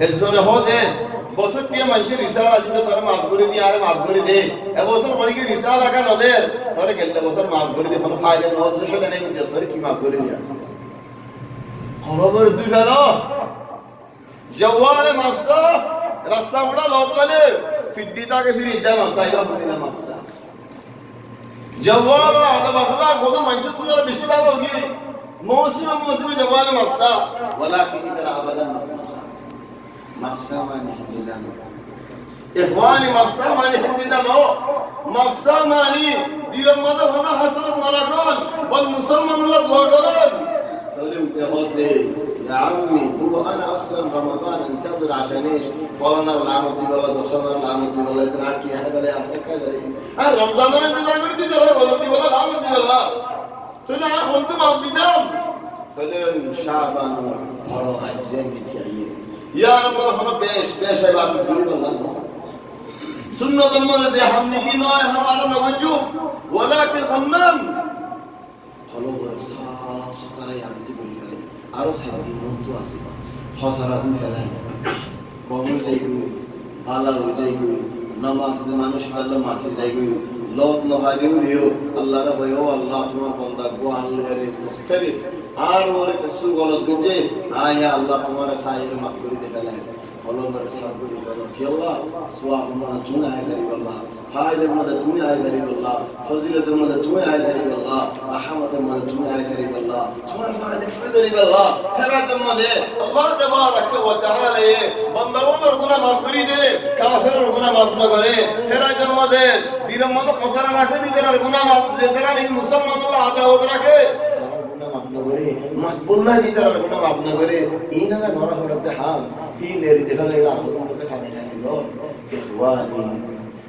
এজনে হতে বছর পিয়া মানুষের রিসাল আজি তো তোর মাফ করে দি আর মাফ করে দে এবছর বলি কি রিসাল লাগা নদের তোরে গেলে বছর মাফ করে দে কোন ফায়দা নদ সেটা নেই কিন্তু তোরে কি মাফ করে দিয়া খবর দুই ফেলো জওয়ালে মাফসা রাস্তা উড়া লতলে ফিদ্দিতা কে ফির ইদ্দা মাসাইবা ফিনা মাফসা জওয়াল আদা বাফলা কোন মানুষ তোরা বেশি ভালো হই মৌসুম জওয়ালে মাফসা ওয়ালাকিন তারা আবাদান মাফসা মানে হিদান ইখওয়ানি মাফসা মানে হিদান মাফসা মানে দিলের মধ্যে হনা হাসরত মারাকুন ওয়াল মুসলমানুল্লাহ দোয়া করেন তাহলে উঠে يا عمي هو انا اصلا رمضان انتظر عشان ايه؟ فلان العمد دي ولا دوسنا العمد دي ولا تراكي هذا لا يعطيك هذا ايه؟ رمضان انتظار كنت ترى ولا دي ولا العمد دي ولا طلع كنت ما بدام فلان شعبان ارى اجزاء الكريم يا رب انا بيش هي بعد الدور والله سنة الله زي حمني في نوع هذا موجود ولكن خمام قالوا برصاص ترى يا عمي আরো 7 দিন মতো আছে খসরা দিন ফেলাই কমর যাইগু আলা হই যাইগু নামাজ দে মানুষ আল্লাহ মাঝে যাইগু লোক নহাদিও দিও আল্লাহ রে ভয় ও আল্লাহ তোমার বান্দা গো আল্লাহ রে মুখতারিফ আর ওরে কিছু গলত দুজে আয়া আল্লাহ তোমার সাইর মাফ করে দে গেলে হলো বড় সাহেব বলো কি আল্লাহ সোয়াব মানে তুমি আয় গরিব আল্লাহ ফায়দা মানে তুমি আয় গরিব আল্লাহ ফজিলত মানে তুমি আয় গরিব আল্লাহ রহমত মানে তুমি আয় গরিব আল্লাহ তোমার ফায়দা তুমি গরিব আল্লাহ হেরাত মানে আল্লাহ তাবারাক ওয়া তাআলা বান্দাওয়ার গুনাহ মাফ করে দে কাফেরের গুনাহ মাফ না করে হেরাত মানে দিনের মধ্যে কসরা রাখে দিনের গুনাহ মাফ যে তারা এই মুসলমানরা আদাওয়াত রাখে মাকবুল্লাহ জি তারা গুনাহ মাফ না করে ইনারা ঘর করতে হাল এই নেরি দেখালে আপনাদের কাছে নিল ইখওয়ানি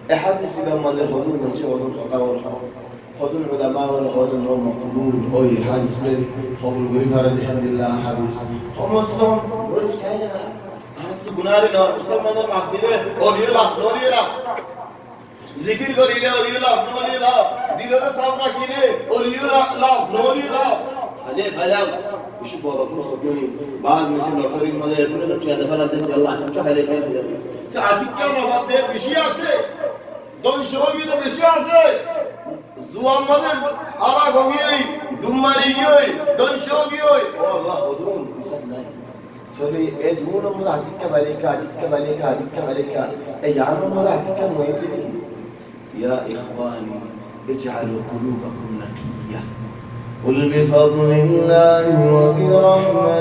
احاديث لما الحضور من شيء وضع حضور العلماء والحضور المقبول او حديث لي قبول غريب هذا الحمد لله حديث خمسهم ورسالة انت গুনাহর না মুসলমানদের মাফ দিলে ওলিলা জিকির করিলে ওলিলা দিলরে সাফ রাখিলে ওলিলা আলে ভাইয়া কিছু বড় ফুসনি বাদ মেশিন লটারির মধ্যে এগুলো তো খেতে ফেলা দেন আল্লাহ কে খালি খাই যাবে যে আজকে নবাদে বেশি আছে দংশোগী তো বেশি আছে জুয়ান মানে আরা গগিই ডুমারি গই দংশোগী হই ও আল্লাহ হুদুন সব নাই চলে এই দুনো মধ্যে আজকে বালিকা এই জানো মধ্যে আজকে মইতে ইয়া ইখওয়ানি اجعلوا قلوبكم نقيه قل بفضل الله وبرحمته